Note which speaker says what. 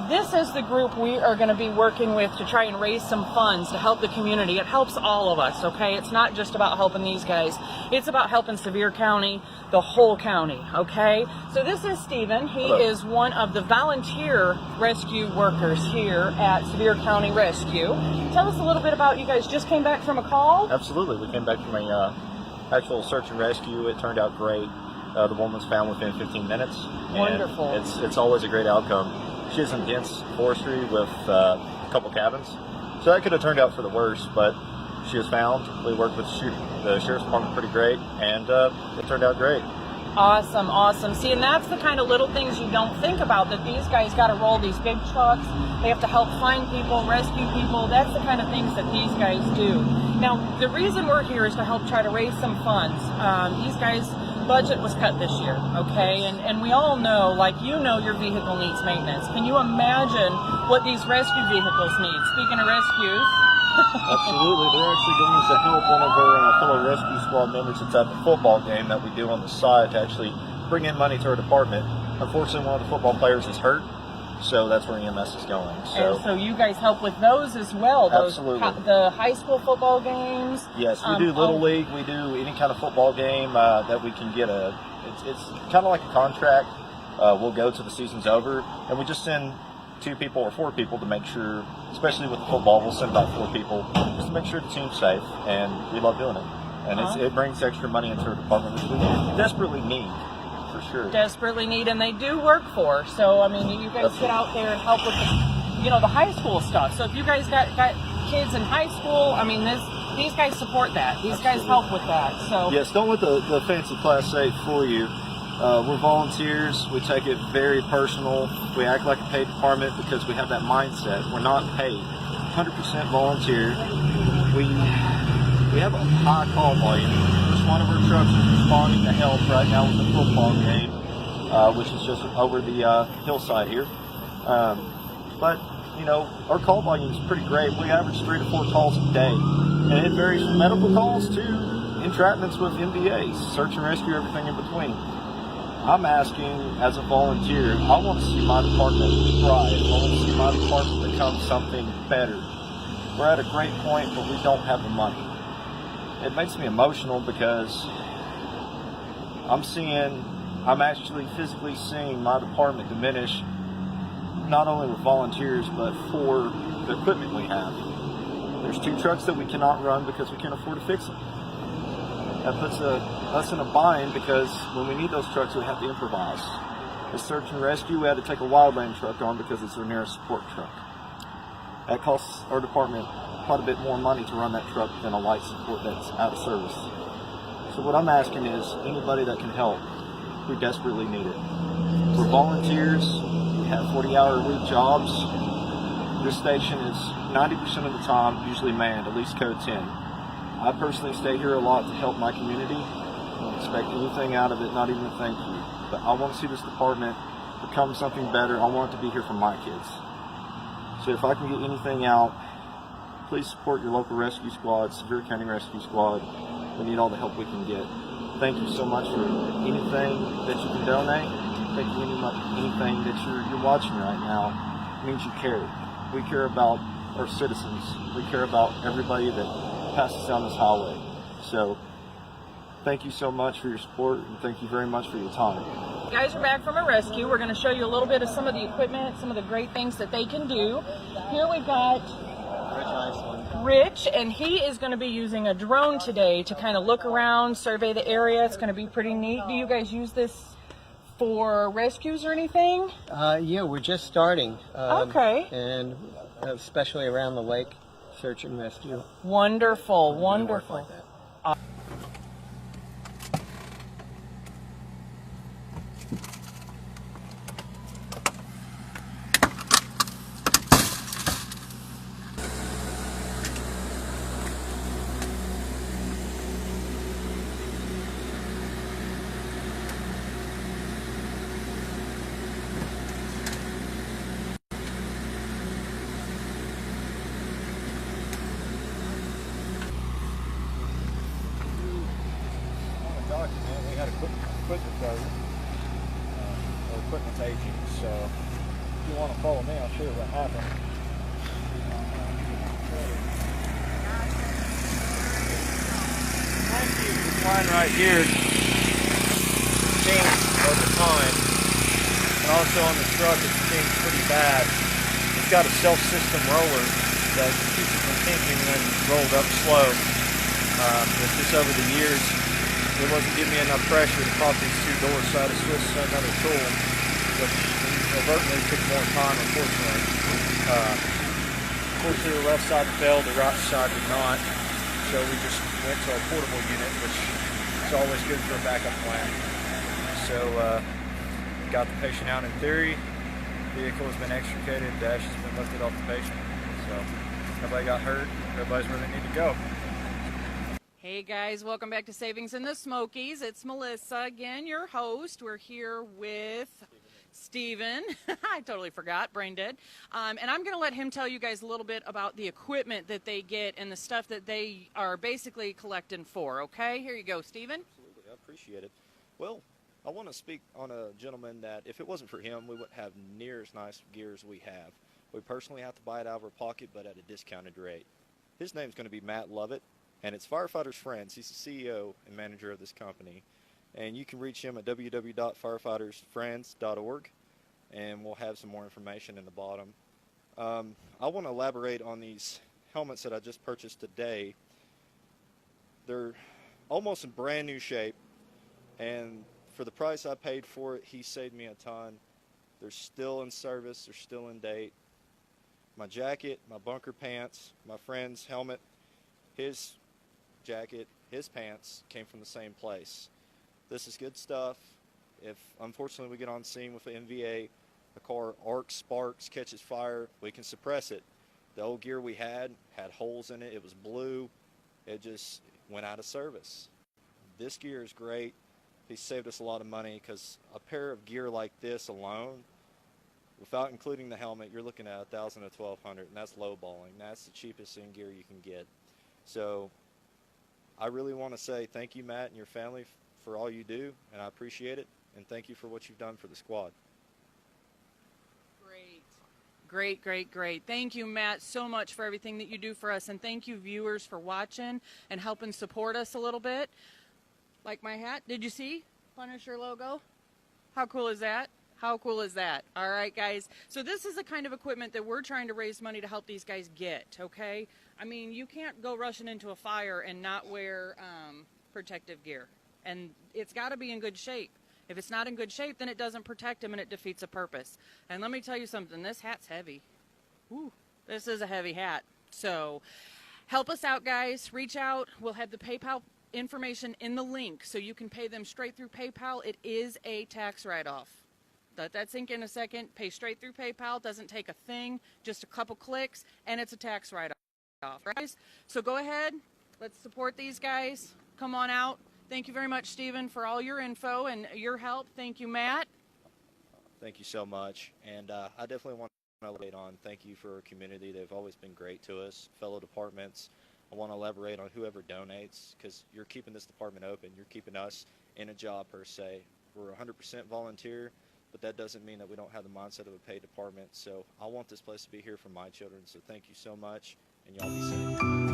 Speaker 1: this is the group we are going to be working with to try and raise some funds to help the community. It helps all of us, okay? It's not just about helping these guys. It's about helping Sevier County, the whole county, okay? So this is Stephen. He is one of the volunteer rescue workers here at Sevier County Rescue. Tell us a little bit about, you guys just came back from a call?
Speaker 2: Absolutely. We came back from a actual search and rescue. It turned out great. The woman's found within 15 minutes.
Speaker 1: Wonderful.
Speaker 2: It's always a great outcome. She is in dense forestry with a couple cabins. So that could have turned out for the worst, but she was found. We worked with the Sheriff's Department pretty great, and it turned out great.
Speaker 1: Awesome, awesome. See, and that's the kind of little things you don't think about, that these guys got to roll these big trucks. They have to help find people, rescue people. That's the kind of things that these guys do. Now, the reason we're here is to help try to raise some funds. These guys' budget was cut this year, okay? And we all know, like, you know, your vehicle needs maintenance. Can you imagine what these rescue vehicles need? Speaking of rescues.
Speaker 2: Absolutely. They're actually going to help one of our fellow rescue squad members that's at the football game that we do on the side to actually bring in money to our department. Unfortunately, one of the football players is hurt, so that's where EMS is going.
Speaker 1: And so you guys help with those as well?
Speaker 2: Absolutely.
Speaker 1: The high school football games?
Speaker 2: Yes, we do Little League. We do any kind of football game that we can get it's kind of like a contract. We'll go till the season's over, and we just send 2 people or 4 people to make sure, especially with the football, we'll send about 4 people just to make sure the team's safe, and we love doing it. And it brings extra money into our department, which we desperately need, for sure. Desperately
Speaker 1: need, and they do work for. So, I mean, you guys get out there and help with the high school stuff. So if you guys got kids in high school, I mean, these guys support that. These guys help with that. So
Speaker 2: yes, don't let the fancy class say for you. We're volunteers. We take it very personal. We act like a paid department because we have that mindset. We're not paid. 100% volunteer. We have a high call volume. Just one of our trucks is responding to help right now with the football game, which is just over the hillside here. But, our call volume is pretty great. We average 3 to 4 calls a day. And it varies from medical calls to entrapments with MVAs, search and rescue, everything in between. I'm asking, as a volunteer, I want to see my department thrive. I want to see my department become something better. We're at a great point, but we don't have the money. It makes me emotional because I'm actually physically seeing my department diminish, not only with volunteers, but for the equipment we have. There's 2 trucks that we cannot run because we can't afford to fix them. That puts us in a bind because when we need those trucks, we have to improvise. The search and rescue, we had to take a wildland truck on because it's our nearest support truck. That costs our department quite a bit more money to run that truck than a light support that's out of service. So what I'm asking is, anybody that can help, we desperately need it. We're volunteers, we have 40-hour-a-week jobs. This station is 90% of the time usually manned, at least code 10. I personally stay here a lot to help my community. I don't expect anything out of it, not even a thank you. But I want to see this department become something better. I want it to be here for my kids. So if I can get anything out, please support your local rescue squad, Sevier County Rescue Squad. We need all the help we can get. Thank you so much for anything that you can donate. Thank you anything that you're watching right now. It means you care. We care about our citizens. We care about everybody that passes down this highway. So thank you so much for your support, and thank you very much for your time.
Speaker 1: Guys are back from a rescue. We're going to show you a little bit of some of the equipment, some of the great things that they can do. Here we've got Rich, and he is going to be using a drone today to kind of look around, survey the area. It's going to be pretty neat. Do you guys use this for rescues or anything?
Speaker 3: Yeah, we're just starting.
Speaker 1: Okay.
Speaker 3: And especially around the lake. Search and rescue.
Speaker 1: Wonderful, wonderful.
Speaker 3: Like that.
Speaker 2: We had equipment failure, or equipment's aging, so you want to follow me, I'll show you what happened. This line right here changed over time, and also on the truck it's changed pretty bad. It's got a self-system roller that keeps it from kinking when rolled up slow. But just over the years, it wasn't giving me enough pressure to pop these two doors, so I had to switch to another tool, which inadvertently took more time, unfortunately. Unfortunately, the left side failed, the right side did not. So we just went to a portable unit, which is always good for a backup plan. So got the patient out in theory. Vehicle has been extricated, dash has been lifted off the patient. So nobody got hurt. Everybody's where they need to go.
Speaker 1: Hey guys, welcome back to Savings in the Smokies. It's Melissa again, your host. We're here with Steven. I totally forgot, brain dead. And I'm going to let him tell you guys a little bit about the equipment that they get and the stuff that they are basically collecting for, okay? Here you go, Steven.
Speaker 2: Absolutely, I appreciate it. Well, I want to speak on a gentleman that if it wasn't for him, we wouldn't have near as nice gear as we have. We personally have to buy it out of our pocket, but at a discounted rate. His name's going to be Matt Lovett, and it's Firefighters Friends. He's the CEO and manager of this company. And you can reach him at www.firefightersfriends.org, and we'll have some more information in the bottom. I want to elaborate on these helmets that I just purchased today. They're almost in brand new shape, and for the price I paid for it, he saved me a ton. They're still in service, they're still in date. My jacket, my bunker pants, my friend's helmet, his jacket, his pants came from the same place. This is good stuff. If unfortunately we get on scene with an MVA, the car arcs, sparks, catches fire, we can suppress it. The old gear we had holes in it. It was blue. It just went out of service. This gear is great. He saved us a lot of money because a pair of gear like this alone, without including the helmet, you're looking at $1,000 to $1,200, and that's lowballing. That's the cheapest in gear you can get. So I really want to say thank you, Matt, and your family for all you do, and I appreciate it, and thank you for what you've done for the squad.
Speaker 1: Great. Thank you, Matt, so much for everything that you do for us, and thank you, viewers, for watching and helping support us a little bit. Like my hat, did you see? Punisher logo. How cool is that? How cool is that? All right, guys. So this is the kind of equipment that we're trying to raise money to help these guys get, okay? I mean, you can't go rushing into a fire and not wear protective gear. And it's got to be in good shape. If it's not in good shape, then it doesn't protect them and it defeats a purpose. And let me tell you something, this hat's heavy. Woo, this is a heavy hat. So help us out, guys. Reach out. We'll have the PayPal information in the link so you can pay them straight through PayPal. It is a tax write-off. Let that sink in a second. Pay straight through PayPal. Doesn't take a thing, just a couple clicks, and it's a tax write-off, guys. So go ahead. Let's support these guys. Come on out. Thank you very much, Steven, for all your info and your help. Thank you, Matt.
Speaker 2: Thank you so much. And I definitely want to elaborate on thank you for our community. They've always been great to us, fellow departments. I want to elaborate on whoever donates, because you're keeping this department open. You're keeping us in a job, per se. We're 100% volunteer, but that doesn't mean that we don't have the mindset of a paid department. So I want this place to be here for my children. So thank you so much, and y'all be safe.